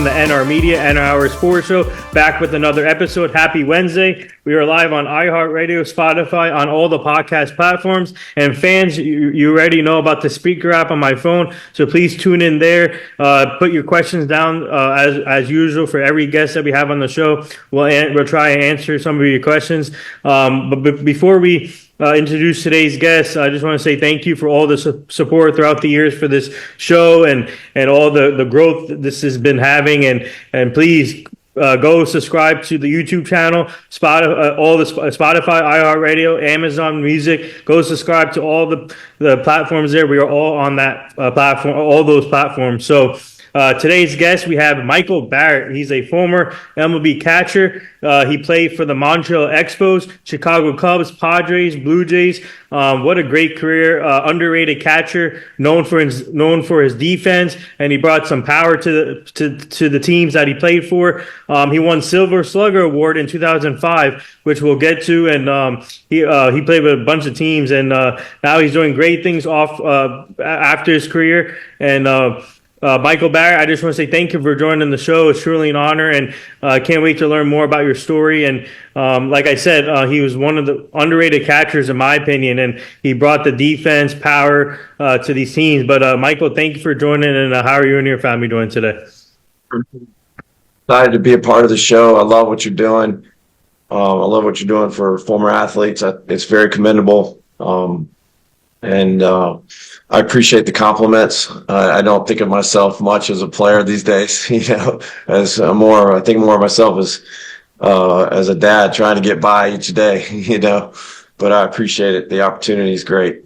from the NR Media, NR Hour Sports Show, back with another episode. Happy Wednesday. We are live on iHeartRadio, Spotify, on all the podcast platforms. And fans, you already know about the speaker app on my phone, so please tune in there. Put your questions down as usual for every guest that we have on the show. We'll try and answer some of your questions. But before we introduce today's guest, I just want to say thank you for all the support throughout the years for this show and all the growth this has been having. And please go subscribe to the YouTube channel, all the Spotify, iHeartRadio, Amazon Music. Go subscribe to all the platforms there. We are all on that platform, all those platforms. So today's guest, we have Michael Barrett. He's a former MLB catcher. He played for the Montreal Expos, Chicago Cubs, Padres, Blue Jays. What a great career! Underrated catcher, known for his defense, and he brought some power to the teams that he played for. He won Silver Slugger Award in 2005, which we'll get to, and he played with a bunch of teams, and now he's doing great things after his career. And Michael Barrett, I just want to say thank you for joining the show. It's truly an honor, and can't wait to learn more about your story. And like I said, he was one of the underrated catchers, in my opinion, and he brought the defense power to these teams. But Michael, thank you for joining, and how are you and your family doing today? Excited to be a part of the show. I love what you're doing. I love what you're doing for former athletes. It's very commendable. And I appreciate the compliments. I don't think of myself much as a player these days, as I think more of myself as a dad trying to get by each day, but I appreciate it. The opportunity is great.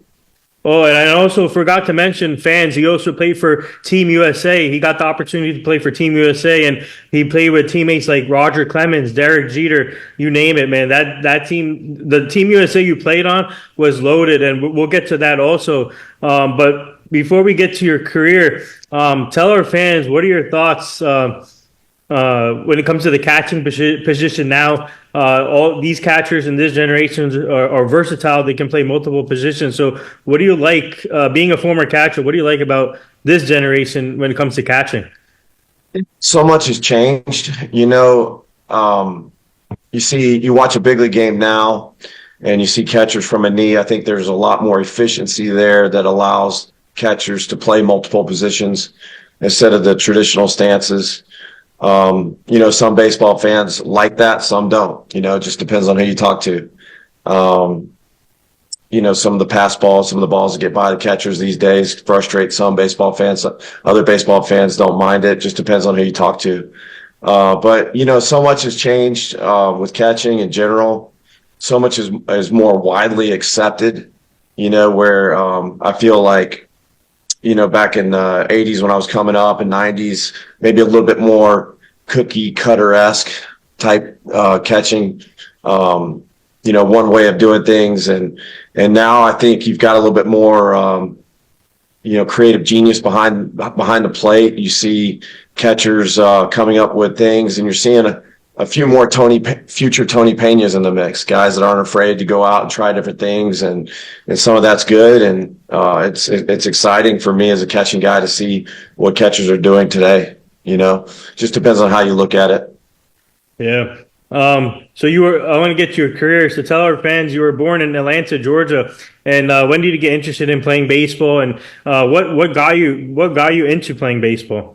Oh, and I also forgot to mention, fans, he also played for Team USA. He got the opportunity to play for Team USA, and he played with teammates like Roger Clemens, Derek Jeter, you name it, man. That team, the Team USA you played on was loaded, and we'll get to that also. But before we get to your career, tell our fans, what are your thoughts when it comes to the catching position now? All these catchers in this generation are versatile. They can play multiple positions. So what do you like, being a former catcher, what do you like about this generation when it comes to catching? So much has changed. You watch a big league game now and you see catchers from a knee. I think there's a lot more efficiency there that allows catchers to play multiple positions instead of the traditional stances. Some baseball fans like that, some don't. It just depends on who you talk to. Some of the pass balls, some of the balls that get by the catchers these days frustrate some baseball fans. Other baseball fans don't mind it. Just depends on who you talk to. But so much has changed with catching in general. So much is more widely accepted, where I feel like back in the 80s when I was coming up, and 90s, maybe a little bit more cookie cutter-esque type catching, one way of doing things. And now I think you've got a little bit more, creative genius behind the plate. You see catchers coming up with things, and you're seeing a few more future Tony Peñas in the mix, guys that aren't afraid to go out and try different things, and some of that's good, and it's exciting for me as a catching guy to see what catchers are doing today. Just depends on how you look at it. Yeah. So I want to get to your career. So tell our fans, you were born in Atlanta, Georgia, and when did you get interested in playing baseball, and what got you into playing baseball?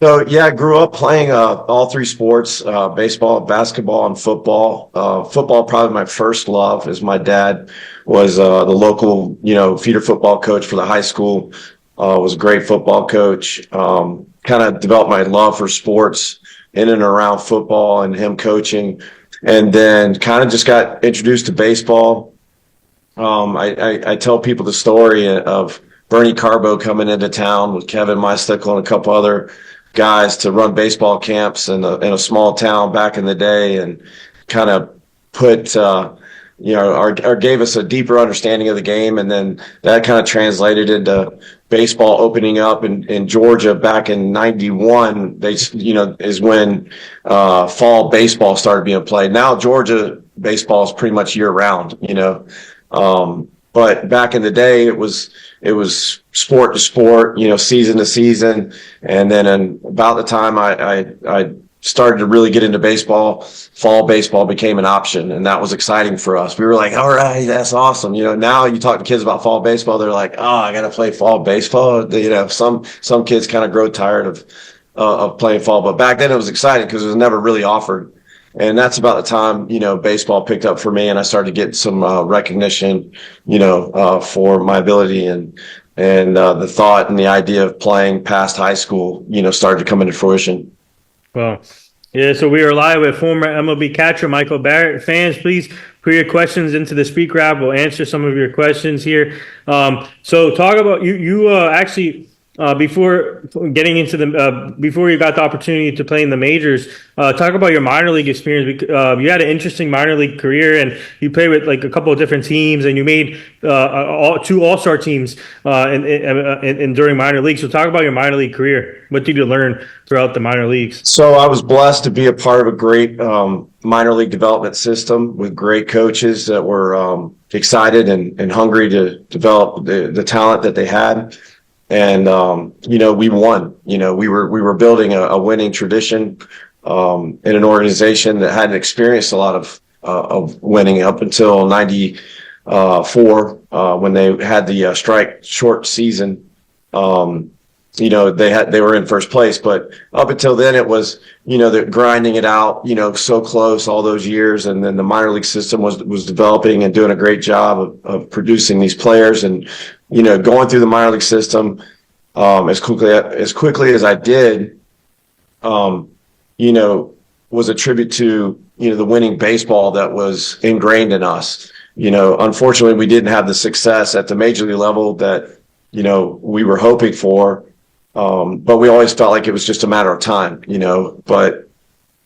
So, yeah, I grew up playing all three sports, baseball, basketball, and football. Football, probably my first love, as my dad was the local, feeder football coach for the high school, was a great football coach. Kind of developed my love for sports in and around football and him coaching. And then kind of just got introduced to baseball. I tell people the story of Bernie Carbo coming into town with Kevin Mystickle and a couple other guys to run baseball camps in a small town back in the day, and kind of put or gave us a deeper understanding of the game. And then that kind of translated into baseball opening up in Georgia back in 91. Is when fall baseball started being played. Now Georgia baseball is pretty much year round, But back in the day, it was sport to sport, season to season. And then about the time I started to really get into baseball, fall baseball became an option, and that was exciting for us. We were like, all right, that's awesome. Now you talk to kids about fall baseball, they're like, oh, I got to play fall baseball. Some kids kind of grow tired of playing fall, but back then it was exciting because it was never really offered. And that's about the time, baseball picked up for me, and I started getting some recognition, for my ability, and the thought and the idea of playing past high school, started to come into fruition. Well, yeah, so we are live with former MLB catcher Michael Barrett. Fans, please put your questions into the speaker app. We'll answer some of your questions here. So talk about you actually before getting into before you got the opportunity to play in the majors, talk about your minor league experience. You had an interesting minor league career, and you played with like a couple of different teams, and you made two all-star teams in during minor league. So talk about your minor league career. What did you learn throughout the minor leagues? So I was blessed to be a part of a great minor league development system with great coaches that were excited and hungry to develop the talent that they had. And, we won. We were building a winning tradition in an organization that hadn't experienced a lot of winning up until 94, when they had the strike short season. They were in first place, but up until then it was, they're grinding it out, so close all those years. And then the minor league system was developing and doing a great job of producing these players, and, going through the minor league system, as quickly as I did, was a tribute to, the winning baseball that was ingrained in us. Unfortunately we didn't have the success at the major league level that, we were hoping for. But we always felt like it was just a matter of time, but,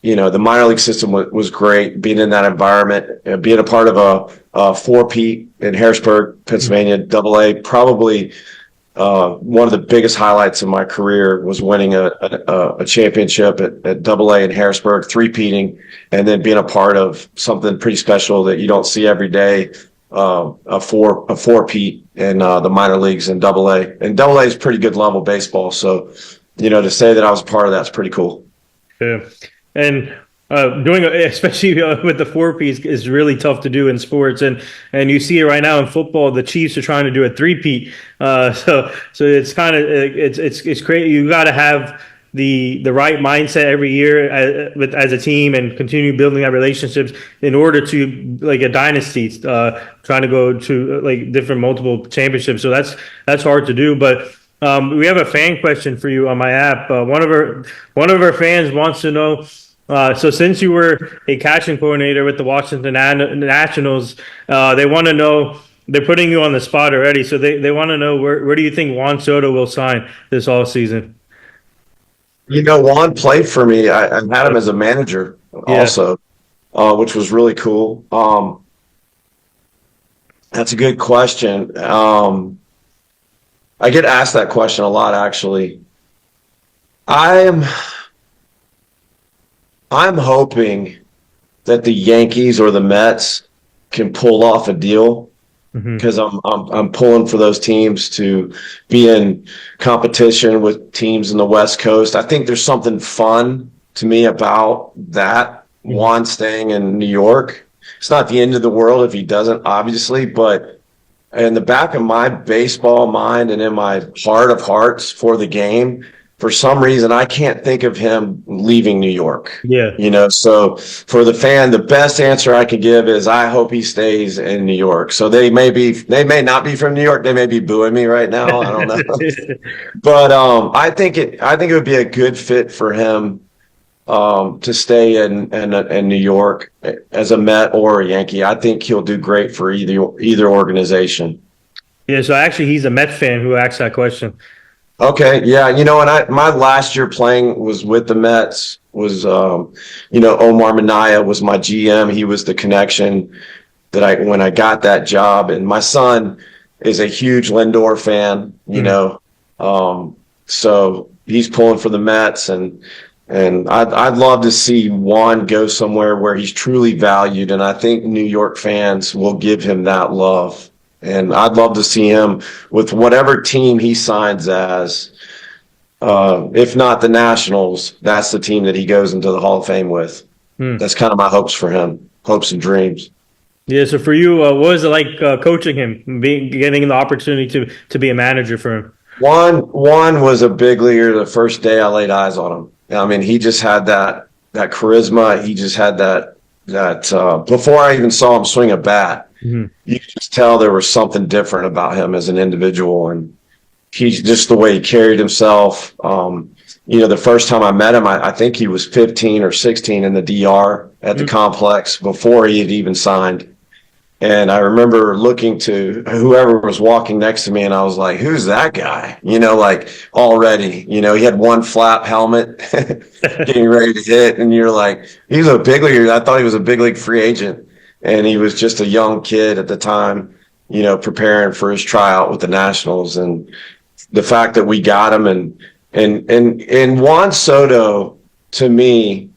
the minor league system was great, being in that environment, being a part of a four-peat in Harrisburg, Pennsylvania, AA. Probably, one of the biggest highlights of my career was winning a championship at AA in Harrisburg, three-peating, and then being a part of something pretty special that you don't see every day. A four-peat in the minor leagues in AA. And AA is pretty good level baseball. So, to say that I was a part of that's pretty cool. Yeah. And especially with the four-peat is really tough to do in sports. And you see it right now in football, the Chiefs are trying to do a three-peat. So it's kind of, it's crazy. You got to have the right mindset every year as a team, and continue building that relationships in order to, like, a dynasty, trying to go to like different multiple championships. So that's hard to do. But we have a fan question for you on my app. One of our fans wants to know, so since you were a catching coordinator with the Washington Nationals, they want to know, they're putting you on the spot already, so they want to know where do you think Juan Soto will sign this offseason? Juan played for me. I had him as a manager also, which was really cool. That's a good question. I get asked that question a lot, actually. I'm hoping that the Yankees or the Mets can pull off a deal, because I'm pulling for those teams to be in competition with teams in the West Coast. I think there's something fun to me about that. Juan staying in New York, it's not the end of the world if he doesn't, obviously, but in the back of my baseball mind and in my heart of hearts for the game, for some reason, I can't think of him leaving New York. Yeah. So for the fan, the best answer I can give is I hope he stays in New York. So they may not be from New York. They may be booing me right now. I don't know. But I think it would be a good fit for him to stay in New York as a Met or a Yankee. I think he'll do great for either organization. Yeah. So actually, he's a Met fan who asked that question. Okay, yeah, and my last year playing was with the Mets. Was Omar Minaya was my GM. He was the connection that when I got that job. And my son is a huge Lindor fan. So he's pulling for the Mets, and I'd love to see Juan go somewhere where he's truly valued. And I think New York fans will give him that love And I'd love to see him with whatever team he signs as. If not the Nationals, that's the team that he goes into the Hall of Fame with. That's kind of my hopes for him, hopes and dreams. Yeah. So for you, what was it like coaching him, getting the opportunity to be a manager for him? Juan was a big leaguer the first day I laid eyes on him. I mean, he just had that charisma. He just had that before I even saw him swing a bat, you could just tell there was something different about him as an individual. And he's just the way he carried himself. The first time I met him, I think he was 15 or 16 in the DR at the complex before he had even signed. And I remember looking to whoever was walking next to me, and I was like, who's that guy? Already, he had one flap helmet getting ready to hit. And you're like, he's a big leaguer. I thought he was a big league free agent. And he was just a young kid at the time, preparing for his tryout with the Nationals. And the fact that we got him and Juan Soto, to me,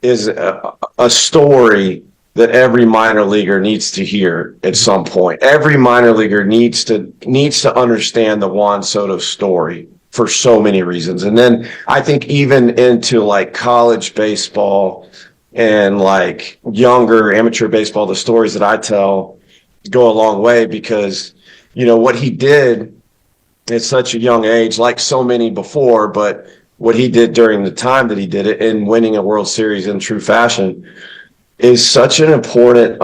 is a story that every minor leaguer needs to hear at some point. Every minor leaguer needs to understand the Juan Soto story for so many reasons. And then I think even into like college baseball and like younger amateur baseball, the stories that I tell go a long way because, what he did at such a young age, like so many before, but what he did during the time that he did it and winning a World Series in true fashion is such an important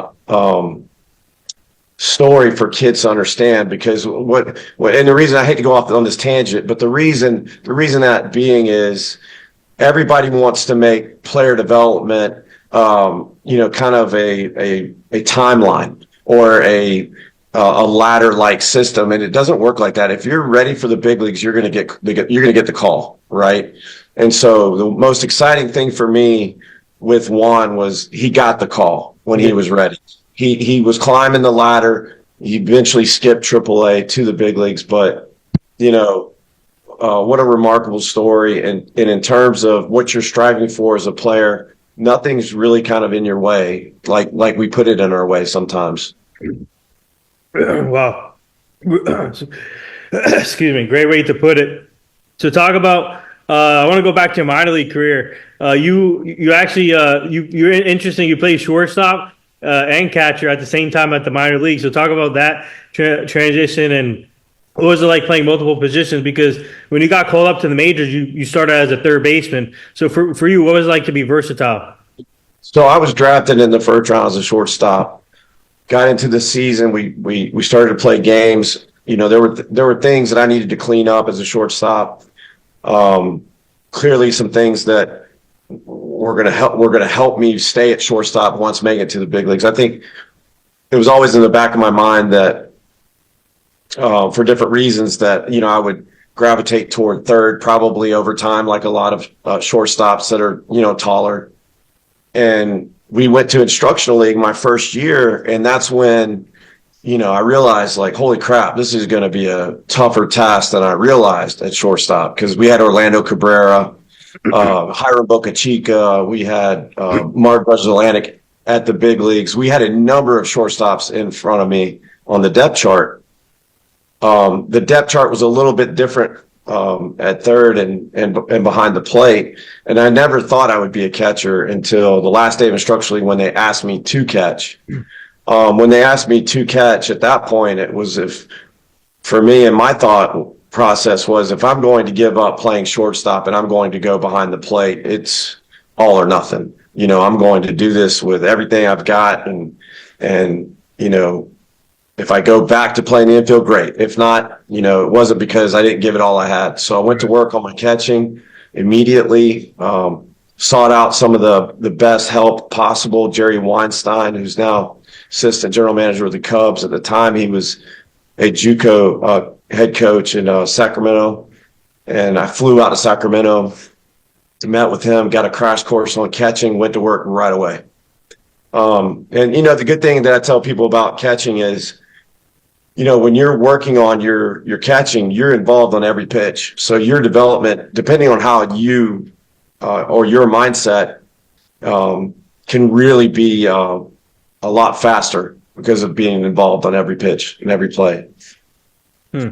story for kids to understand because and the reason I hate to go off on this tangent, but the reason that being is everybody wants to make player development, kind of a timeline or a ladder-like system, and it doesn't work like that. If you're ready for the big leagues, you're going to get the call, right? And so the most exciting thing for me with Juan was he got the call when he was ready. He was climbing the ladder. He eventually skipped AAA to the big leagues, but what a remarkable story. And in terms of what you're striving for as a player, nothing's really kind of in your way, like we put it in our way sometimes. Wow. Excuse me. Great way to put it. So talk about, I want to go back to your minor league career. You actually, you're interesting. You play shortstop and catcher at the same time at the minor league. So talk about that transition and what was it like playing multiple positions? Because when you got called up to the majors, you started as a third baseman. So for you, what was it like to be versatile? So I was drafted in the first round as a shortstop. Got into the season, we started to play games. There were things that I needed to clean up as a shortstop. Clearly, some things that were going to help me stay at shortstop once making it to the big leagues. I think it was always in the back of my mind that for different reasons that I would gravitate toward third probably over time, like a lot of shortstops that are taller. And we went to instructional league my first year, and that's when I realized, like, holy crap, this is going to be a tougher task than I realized at shortstop because we had Orlando Cabrera, Hiram Boca Chica, we had Mark Atlantic at the big leagues. We had a number of shortstops in front of me on the depth chart. The depth chart was a little bit different at third and behind the plate, and I never thought I would be a catcher until the last day of instructional league when they asked me to catch. When they asked me to catch, at that point, it was for me, and my thought process was, if I'm going to give up playing shortstop and I'm going to go behind the plate, it's all or nothing. I'm going to do this with everything I've got, and if I go back to playing the infield, great. If not, it wasn't because I didn't give it all I had. So I went to work on my catching immediately, sought out some of the best help possible. Jerry Weinstein, who's now assistant general manager of the Cubs. At the time, he was a JUCO head coach in Sacramento. And I flew out to Sacramento, met with him, got a crash course on catching, went to work right away. And the good thing that I tell people about catching is, when you're working on your catching, you're involved on every pitch. So your development, depending on how you or your mindset, can really be a lot faster because of being involved on every pitch and every play. We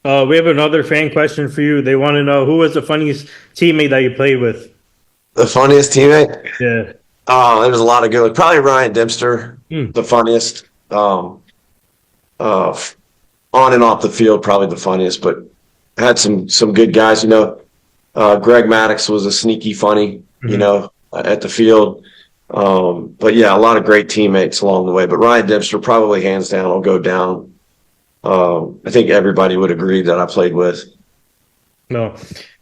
have another fan question for you. They want to know, who was the funniest teammate that you played with? The funniest teammate? Yeah. Oh, there's a lot of good. Probably Ryan Dempster, the funniest. On and off the field, probably the funniest, but had some good guys. Greg Maddox was a sneaky funny, at the field. But yeah, a lot of great teammates along the way. But Ryan Dempster probably hands down will go down. I think everybody would agree that I played with. No.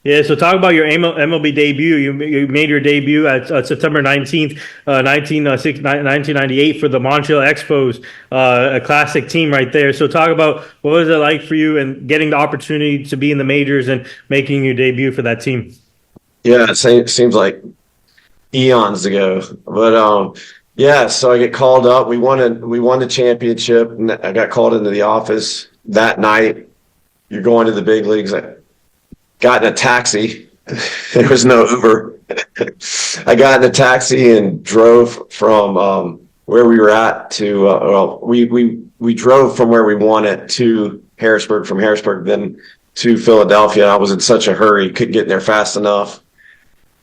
Yeah, so talk about your MLB debut. You made your debut at September 19th, 1998 for the Montreal Expos, a classic team right there. So talk about, what was it like for you and getting the opportunity to be in the majors and making your debut for that team? Yeah, it seems like eons ago. But yeah, so I get called up. We won the championship, and I got called into the office that night. You're going to the big leagues. I got in a taxi. There was no Uber. I got in a taxi and drove from where we were at to we drove from where we won it to Harrisburg, from Harrisburg then to Philadelphia. I was in such a hurry, couldn't get there fast enough,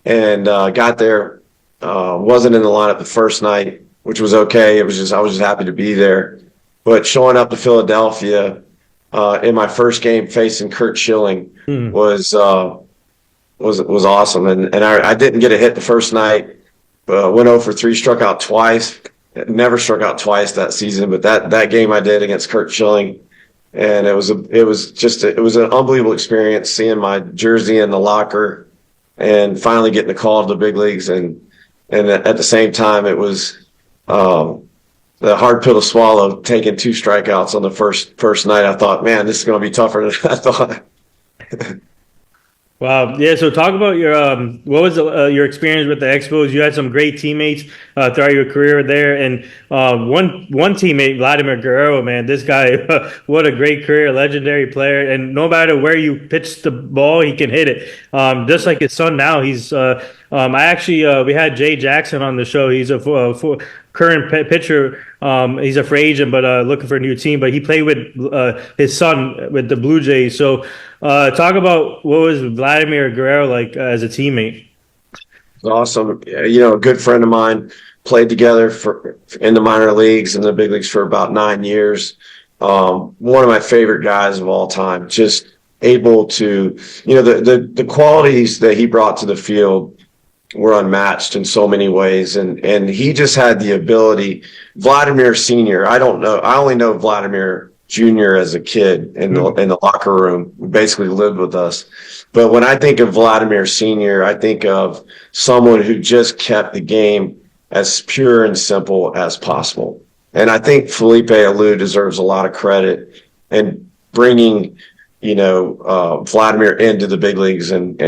and got there. Wasn't in the lineup the first night, which was okay. I was just happy to be there. But showing up to Philadelphia in my first game facing Curt Schilling was awesome. And I didn't get a hit the first night. Went 0 for 3, struck out twice. Never struck out twice that season, but that game I did against Curt Schilling, and it was an unbelievable experience seeing my jersey in the locker and finally getting the call to the big leagues. And at the same time, it was the hard pill to swallow, taking 2 strikeouts on the first night. I thought, man, this is going to be tougher than I thought. Wow. Yeah. So talk about what was your experience with the Expos? You had some great teammates throughout your career there, and one teammate, Vladimir Guerrero, man, this guy, what a great career, legendary player, and no matter where you pitch the ball, he can hit it. Just like his son now, he's. We had Jay Jackson on the show. He's a current pitcher. He's a free agent, but looking for a new team. But he played with his son with the Blue Jays. So talk about, what was Vladimir Guerrero like as a teammate? Awesome. A good friend of mine. Played together in the minor leagues and the big leagues for about 9 years. One of my favorite guys of all time. Just able to, the qualities that he brought to the field were unmatched in so many ways. And he just had the ability. Vladimir Sr., I don't know. I only know Vladimir Jr. as a kid in the locker room. He basically lived with us. But when I think of Vladimir Sr., I think of someone who just kept the game as pure and simple as possible. And I think Felipe Alou deserves a lot of credit in bringing, Vladimir into the big leagues and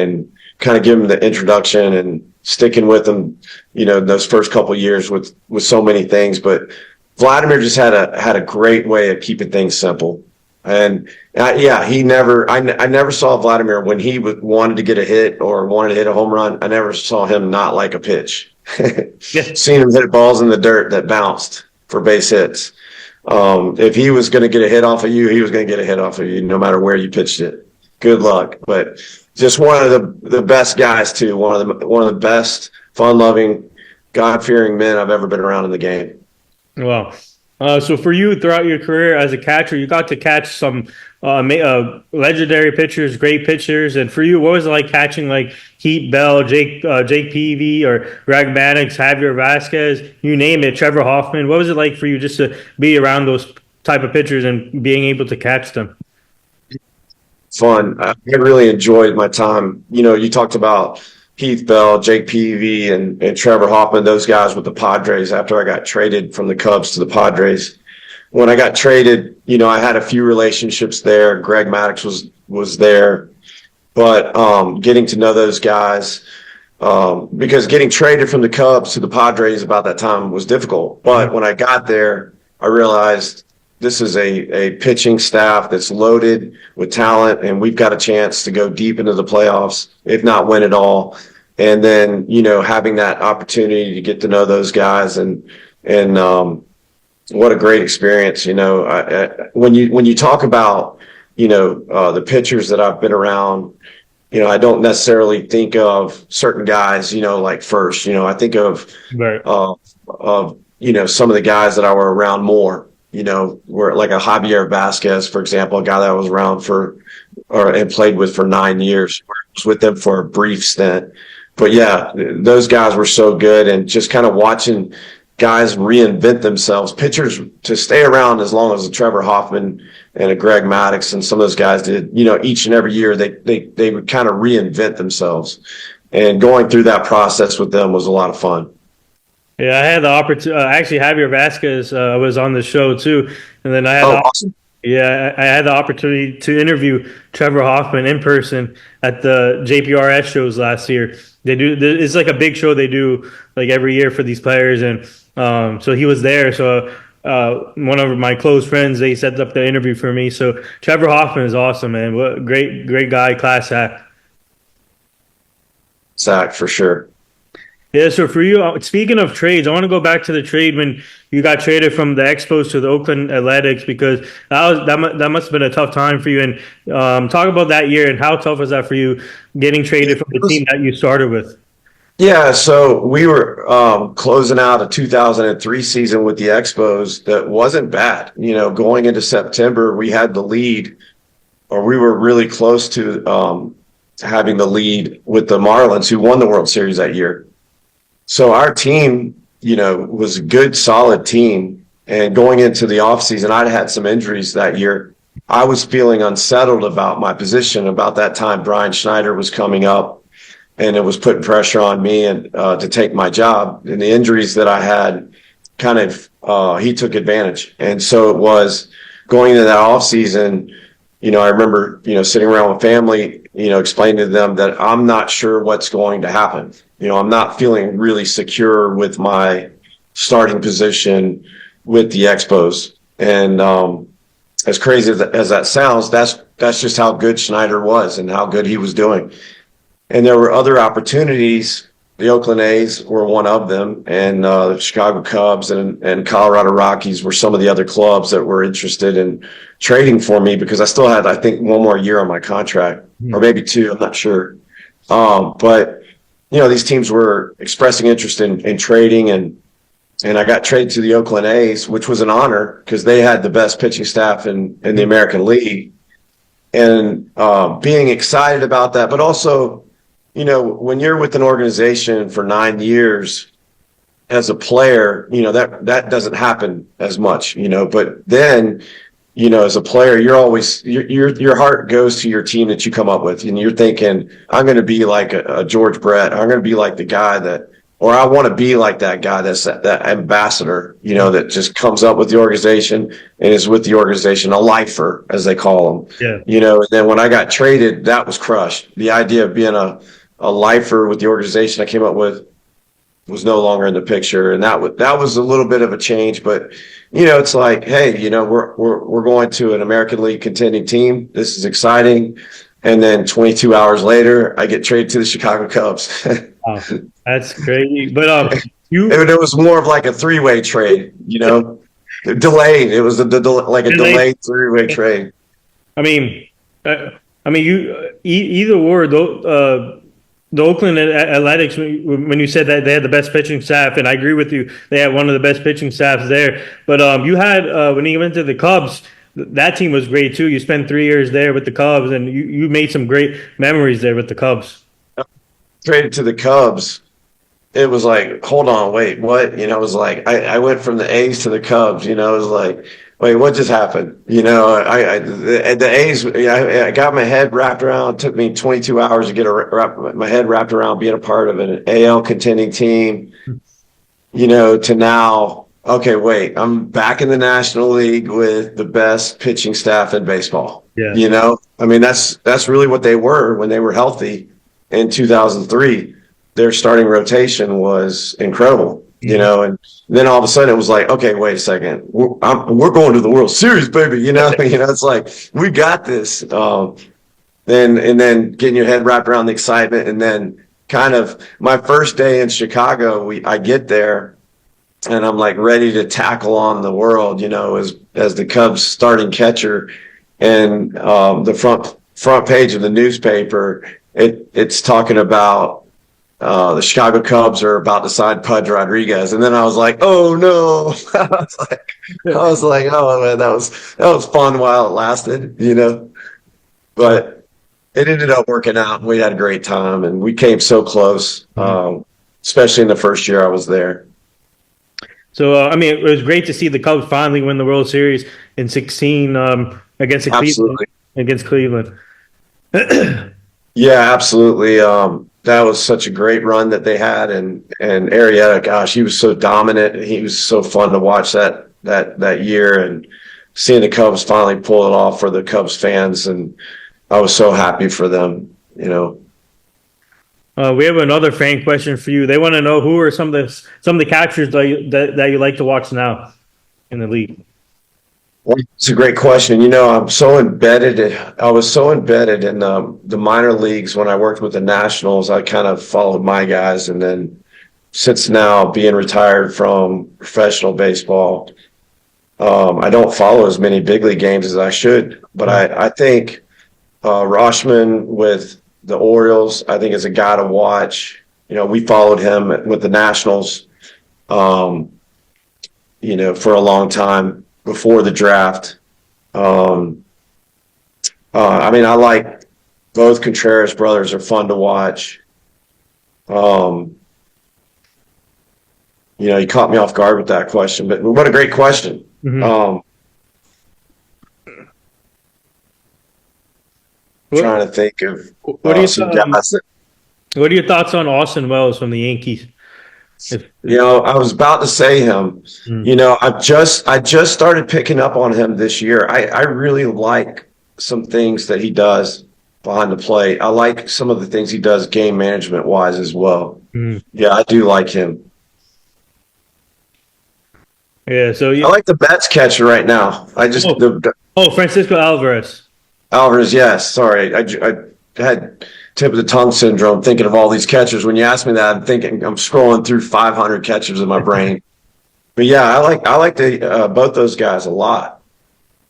kind of give him the introduction and sticking with him, those first couple of years with so many things. But Vladimir just had a great way of keeping things simple. And I never saw Vladimir when he wanted to get a hit or wanted to hit a home run. I never saw him not like a pitch. Seen him hit balls in the dirt that bounced for base hits. If he was going to get a hit off of you, he was going to get a hit off of you, no matter where you pitched it. Good luck. But just one of the best guys too. One of the best, fun-loving, God-fearing men I've ever been around in the game. Wow. So for you, throughout your career as a catcher, you got to catch some legendary pitchers, great pitchers. And for you, what was it like catching like Heat Bell, Jake Peavy, or Greg Maddox, Javier Vasquez, you name it, Trevor Hoffman? What was it like for you just to be around those type of pitchers and being able to catch them? Fun. I really enjoyed my time. You talked about Heath Bell, Jake Peavy, and Trevor Hoffman, those guys with the Padres after I got traded from the Cubs to the Padres. When I got traded, I had a few relationships there. Greg Maddox was there. But getting to know those guys, because getting traded from the Cubs to the Padres about that time was difficult. But when I got there, I realized this is a pitching staff that's loaded with talent, and we've got a chance to go deep into the playoffs, if not win it all. And then, having that opportunity to get to know those guys and what a great experience. When you talk about, the pitchers that I've been around, I don't necessarily think of certain guys, like first, I think of, Right. some of the guys that I were around more, were like a Javier Vasquez, for example, a guy that I was around and played with for 9 years. I was with them for a brief stint. But yeah, those guys were so good, and just kind of watching guys reinvent themselves, pitchers to stay around as long as a Trevor Hoffman and a Greg Maddux and some of those guys did, each and every year they would kind of reinvent themselves. And going through that process with them was a lot of fun. Yeah, I had the opportunity. Actually, Javier Vasquez was on the show too, and then I had Awesome. yeah, I had the opportunity to interview Trevor Hoffman in person at the JPRS shows last year. They do it's like a big show they do like every year for these players, and so he was there. So one of my close friends, they set up the interview for me. So Trevor Hoffman is awesome, man. What a great guy, class act. Zach, for sure. Yeah, so for you, speaking of trades, I want to go back to the trade when you got traded from the Expos to the Oakland Athletics, because that must have been a tough time for you. And talk about that year and how tough was that for you getting traded from the team that you started with? Yeah, so we were closing out a 2003 season with the Expos that wasn't bad. Going into September, we had the lead, or we were really close to having the lead with the Marlins, who won the World Series that year. So our team, was a good, solid team. And going into the offseason, I'd had some injuries that year. I was feeling unsettled about my position. About that time, Brian Schneider was coming up, and it was putting pressure on me and to take my job. And the injuries that I had kind of, he took advantage. And so it was going into that offseason, I remember, sitting around with family, explaining to them that I'm not sure what's going to happen. I'm not feeling really secure with my starting position with the Expos. And as crazy as that sounds, that's just how good Schneider was and how good he was doing. And there were other opportunities. The Oakland A's were one of them, and the Chicago Cubs and Colorado Rockies were some of the other clubs that were interested in trading for me, because I still had, I think, one more year on my contract, or maybe two, I'm not sure. But these teams were expressing interest in trading, and I got traded to the Oakland A's, which was an honor because they had the best pitching staff in the American League. And being excited about that, but also, when you're with an organization for 9 years as a player, that doesn't happen as much, but then, as a player, you're always, your heart goes to your team that you come up with, and you're thinking, I'm going to be like a George Brett. I'm going to be like the guy or I want to be like that guy that's that ambassador, that just comes up with the organization and is with the organization, a lifer, as they call them. Yeah. And then when I got traded, that was crushed. The idea of being a lifer with the organization I came up with was no longer in the picture. And that was a little bit of a change, but it's like, hey, we're going to an American League contending team. This is exciting. And then 22 hours later, I get traded to the Chicago Cubs. Wow, that's crazy. But it was more of like a three-way trade, delayed. It was like a delayed three-way trade. I mean, you either or the Oakland Athletics, when you said that they had the best pitching staff, and I agree with you, they had one of the best pitching staffs there. But you had when you went to the Cubs, that team was great too. You spent 3 years there with the Cubs, and you made some great memories there with the Cubs. Traded to the Cubs, it was like, hold on, wait, what? It was like I went from the A's to the Cubs. It was like, wait, what just happened? The A's, I got my head wrapped around. It took me 22 hours to get my head wrapped around being a part of an AL contending team, to now, okay, wait, I'm back in the National League with the best pitching staff in baseball. Yeah. That's really what they were when they were healthy in 2003. Their starting rotation was incredible. And then all of a sudden it was like, okay, wait a second, we're going to the World Series, baby. It's like, we got this. And then getting your head wrapped around the excitement. And then kind of my first day in Chicago, I get there and I'm like ready to tackle on the world, as the Cubs starting catcher, and the front page of the newspaper, it's talking about the Chicago Cubs are about to sign Pudge Rodriguez, and then I was like, oh no, I was like, oh man, that was fun while it lasted, but it ended up working out, and we had a great time, and we came so close, especially in the first year I was there. So, I mean, it was great to see the Cubs finally win the World Series in 16 against Absolutely. Cleveland. Yeah, absolutely. That was such a great run that they had, and Arrieta, gosh, he was so dominant. He was so fun to watch that year, and seeing the Cubs finally pull it off for the Cubs fans, and I was so happy for them. We have another fan question for you. They want to know who are some of the catchers that you like to watch now in the league. Well, it's a great question. I was so embedded in the minor leagues when I worked with the Nationals. I kind of followed my guys, and then since now being retired from professional baseball, I don't follow as many big league games as I should. But I think Rashman with the Orioles, I think, is a guy to watch. We followed him with the Nationals, for a long time before the draft. I like both Contreras brothers are fun to watch. You caught me off guard with that question, but what a great question. Mm-hmm. Trying to think of what are your thoughts on Austin Wells from the Yankees? I was about to say him. I just started picking up on him this year. I really like some things that he does behind the plate. I like some of the things he does game management wise as well. Yeah, I do like him. Yeah, so I like the Mets catcher right now. Francisco Alvarez. Alvarez, yes. Sorry, I had tip of the tongue syndrome thinking of all these catchers. When you ask me that, I'm scrolling through 500 catchers in my brain. But yeah, I like both those guys a lot.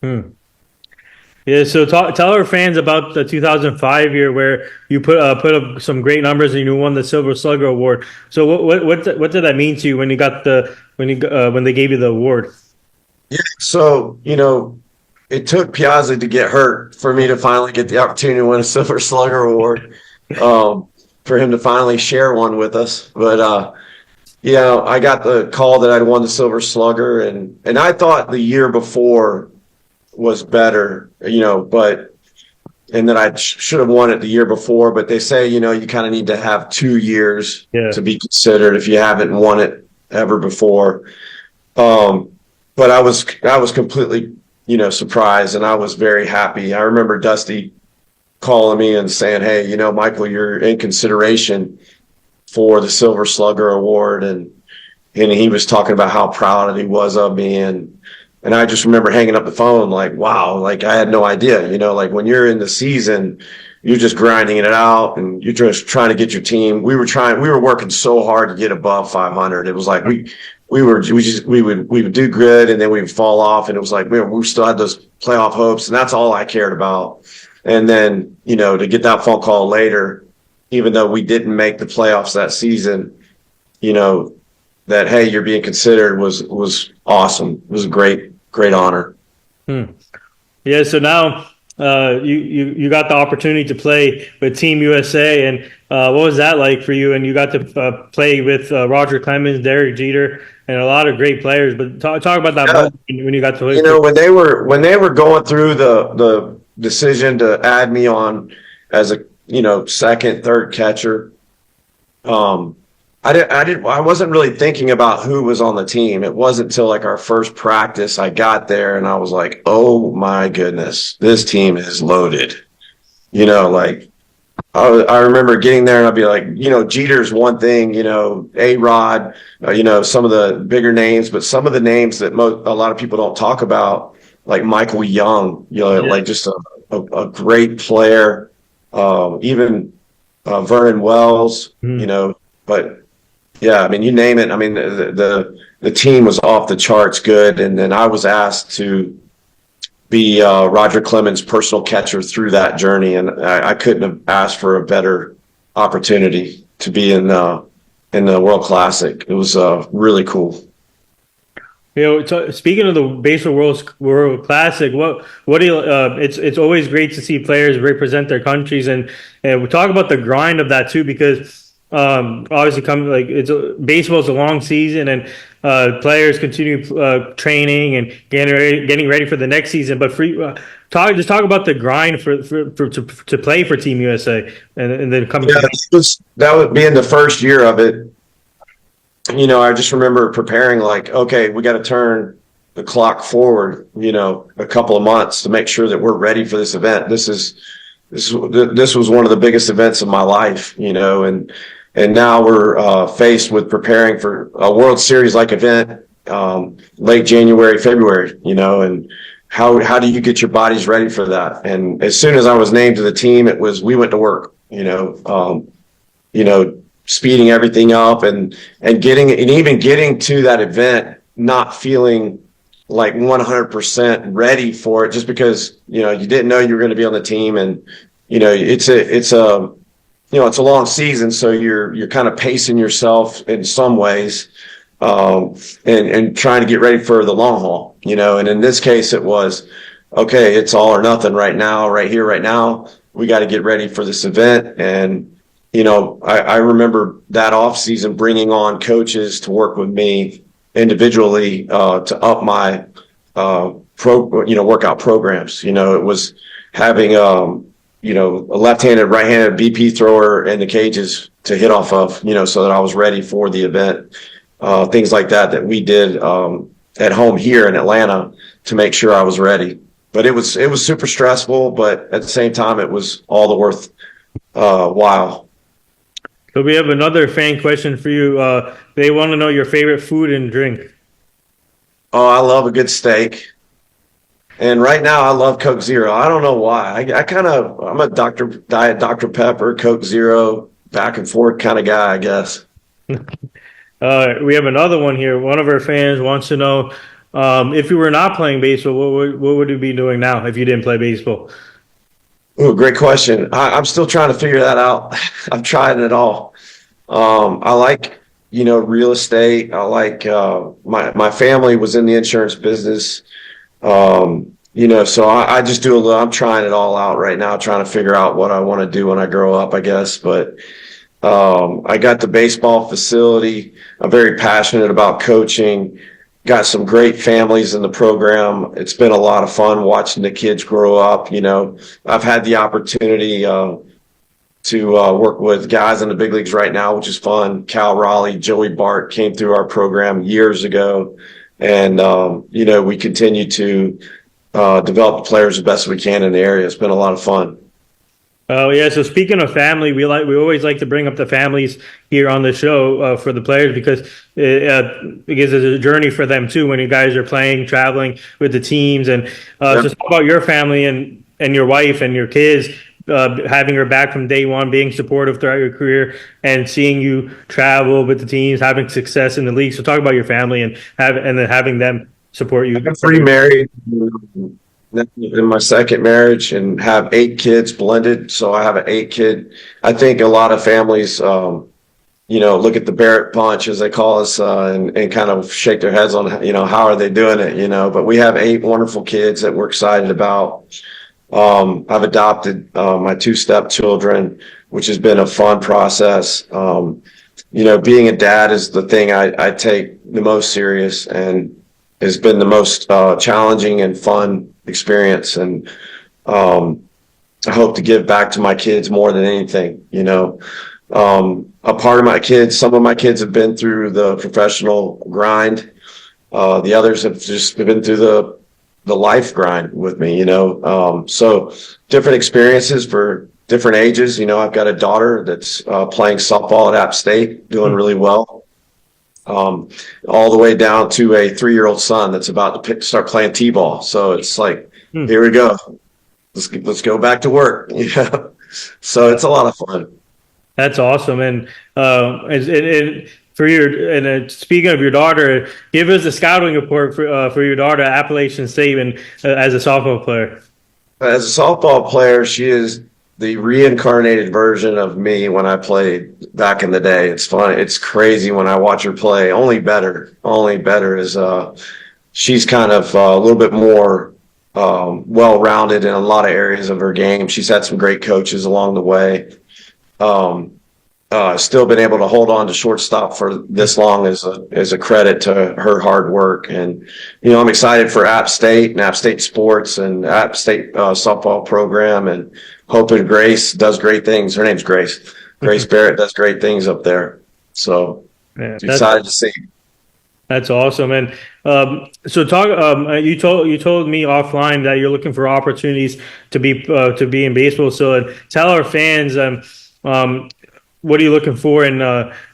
Yeah, so tell our fans about the 2005 year where you put up some great numbers and you won the Silver Slugger Award. So what did that mean to you when you got when they gave you the award? Yeah, so it took Piazza to get hurt for me to finally get the opportunity to win a Silver Slugger Award, for him to finally share one with us. But I got the call that I'd won the Silver Slugger, and I thought the year before was better, and that I should have won it the year before. But they say, you kind of need to have 2 years to be considered if you haven't won it ever before. But I was completely surprised, and I was very happy. I remember Dusty calling me and saying, hey, Michael, you're in consideration for the Silver Slugger Award. And he was talking about how proud he was of me. And I just remember hanging up the phone like, wow, like I had no idea, like when you're in the season, you're just grinding it out and you're just trying to get your team. We were working so hard to get above 500. It was like, we would do good, and then we would fall off, and it was like we still had those playoff hopes, and that's all I cared about. And then to get that phone call later, even though we didn't make the playoffs that season, that hey, you're being considered was awesome. It was a great honor. Yeah, so now you got the opportunity to play with Team USA, and what was that like for you? And you got to play with Roger Clemens, Derek Jeter, and a lot of great players. But talk about that moment when you got to play. When they were going through the decision to add me on as a second, third catcher, I wasn't really thinking about who was on the team. It wasn't until like our first practice I got there and I was like, oh my goodness, this team is loaded. I remember getting there and I'd be like, Jeter's one thing, A-Rod, some of the bigger names, but some of the names that a lot of people don't talk about, like Michael Young, like just a great player, even Vernon Wells, but yeah, I mean, you name it. I mean, the the team was off the charts good. And then I was asked to be Roger Clemens' personal catcher through that journey. And I couldn't have asked for a better opportunity to be in the World Classic. It was really cool. Speaking of the Baseball World Classic, what do you? It's always great to see players represent their countries, and we talk about the grind of that too, because obviously, baseball is a long season, and players continue training and getting ready for the next season. But talk about the grind to play for Team USA, and then coming. Yeah, that would be in the first year of it. I just remember preparing okay, we got to turn the clock forward, a couple of months to make sure that we're ready for this event. This was one of the biggest events of my life, and now we're faced with preparing for a World Series like event, late January, February, and how do you get your bodies ready for that? And as soon as I was named to the team, we went to work, speeding everything up and even getting to that event, not feeling like 100% ready for it just because, you didn't know you were going to be on the team. And, it's a long season. So you're kind of pacing yourself in some ways, and trying to get ready for the long haul, and in this case it was, okay, it's all or nothing right now, right here, right now. We got to get ready for this event. And, I remember that off season bringing on coaches to work with me individually to up my workout programs. It was having a left-handed, right-handed BP thrower in the cages to hit off of, so that I was ready for the event. Things like that we did at home here in Atlanta to make sure I was ready. But it was super stressful, but at the same time it was all the worth while. So we have another fan question for you. They want to know your favorite food and drink. Oh, I love a good steak. And right now I love Coke Zero. I don't know why. I'm a Diet Dr. Pepper, Coke Zero, back and forth kind of guy, I guess. We have another one here. One of our fans wants to know, if you were not playing baseball, what would you be doing now if you didn't play baseball? Oh, great question. I'm still trying to figure that out. I've tried it all. I like, real estate. I like, my family was in the insurance business. So I just do a little, I'm trying it all out right now, trying to figure out what I want to do when I grow up, I guess. But, I got the baseball facility. I'm very passionate about coaching. Got some great families in the program. It's been a lot of fun watching the kids grow up. I've had the opportunity to work with guys in the big leagues right now, which is fun. Cal Raleigh, Joey Bart came through our program years ago. And, we continue to develop players as best we can in the area. It's been a lot of fun. Oh yeah. So speaking of family, we always like to bring up the families here on the show for the players because it's a journey for them too when you guys are playing, traveling with the teams, and just talk about your family and your wife and your kids, having her back from day one, being supportive throughout your career, and seeing you travel with the teams, having success in the league. So talk about your family and then having them support you. I'm remarried in my second marriage and have 8 kids blended. So I have an 8-kid. I think a lot of families, look at the Barrett bunch, as they call us, and kind of shake their heads on, how are they doing it, but we have 8 wonderful kids that we're excited about. I've adopted my 2 stepchildren, which has been a fun process. Being a dad is the thing I take the most serious and has been the most challenging and fun experience. And I hope to give back to my kids more than anything. A part of my kids, some of my kids have been through the professional grind. The others have just been through the life grind with me, so different experiences for different ages. I've got a daughter that's playing softball at App State, doing really well. All the way down to a 3-year-old son that's about to start playing t-ball. So it's like, here we go. Let's go back to work. So it's a lot of fun. That's awesome. And for your and speaking of your daughter, give us a scouting report for your daughter at Appalachian State and as a softball player. As a softball player, she is the reincarnated version of me when I played back in the day. It's fun. It's crazy when I watch her play. Only better. Only better is she's kind of a little bit more well-rounded in a lot of areas of her game. She's had some great coaches along the way. Still been able to hold on to shortstop for this long is a credit to her hard work. And, I'm excited for App State and App State sports and App State softball program, and hoping Grace does great things. Her name's Grace. Grace Barrett does great things up there. So excited to see. That's awesome. And so talk. You told me offline that you're looking for opportunities to be in baseball. So tell our fans what are you looking for, and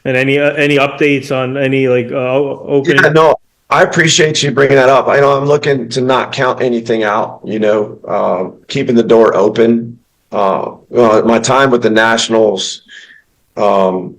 any updates on any opening? Yeah, no, I appreciate you bringing that up. I'm looking to not count anything out. Keeping the door open. My time with the Nationals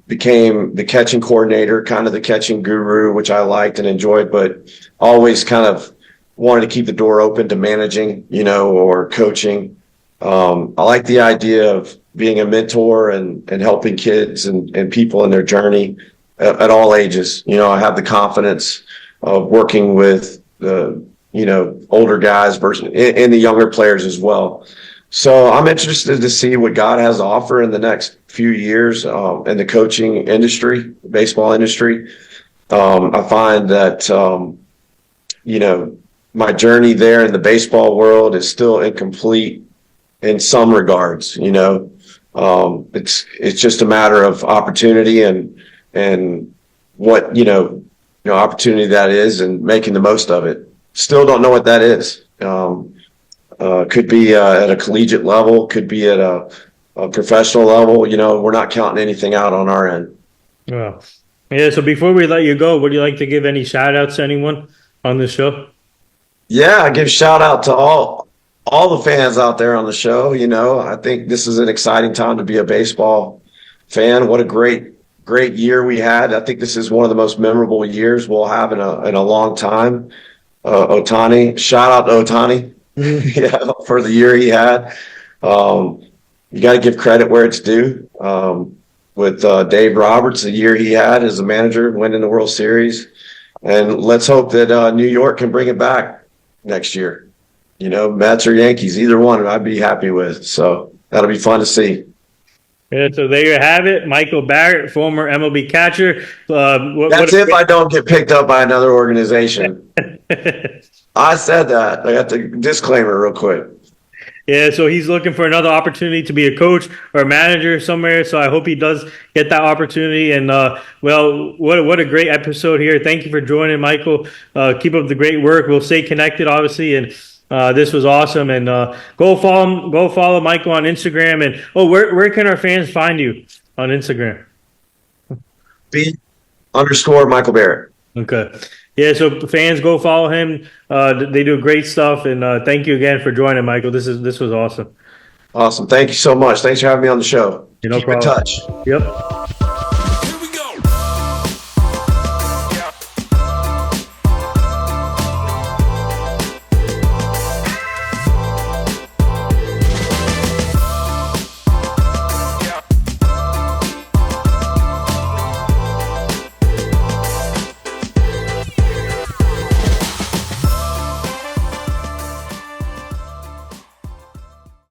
became the catching coordinator, kind of the catching guru, which I liked and enjoyed, but always kind of wanted to keep the door open to managing, or coaching. I like the idea of being a mentor and helping kids and people in their journey at all ages. I have the confidence of working with the, older guys versus and the younger players as well. So I'm interested to see what God has to offer in the next few years in the coaching industry, baseball industry. I find that, my journey there in the baseball world is still incomplete in some regards. It's just a matter of opportunity and what, opportunity that is and making the most of it. Still don't know what that is. Could be at a collegiate level, could be at a professional level. We're not counting anything out on our end. Well, yeah. So before we let you go, would you like to give any shout outs to anyone on the show? Yeah, I give shout out to all the fans out there on the show. I think this is an exciting time to be a baseball fan. What a great year we had. I think this is one of the most memorable years we'll have in a long time. Ohtani, shout out to Ohtani. Yeah, for the year he had. You got to give credit where it's due. With Dave Roberts, the year he had as a manager, winning the World Series, and let's hope that New York can bring it back next year. Mets or Yankees, either one I'd be happy with. So that'll be fun to see. Yeah, so there you have it. Michael Barrett, former MLB catcher. That's if I don't get picked up by another organization. I said that. I got the disclaimer real quick. Yeah, so he's looking for another opportunity to be a coach or a manager somewhere. So I hope he does get that opportunity. And what a great episode here. Thank you for joining, Michael. Keep up the great work. We'll stay connected, obviously, and this was awesome. And go follow Michael on Instagram. And where can our fans find you on Instagram? _Michael Barrett. Okay. Yeah, so fans, go follow him. They do great stuff, and thank you again for joining, Michael. This was awesome. Awesome. Thank you so much. Thanks for having me on the show. No problem. Keep in touch. Yep.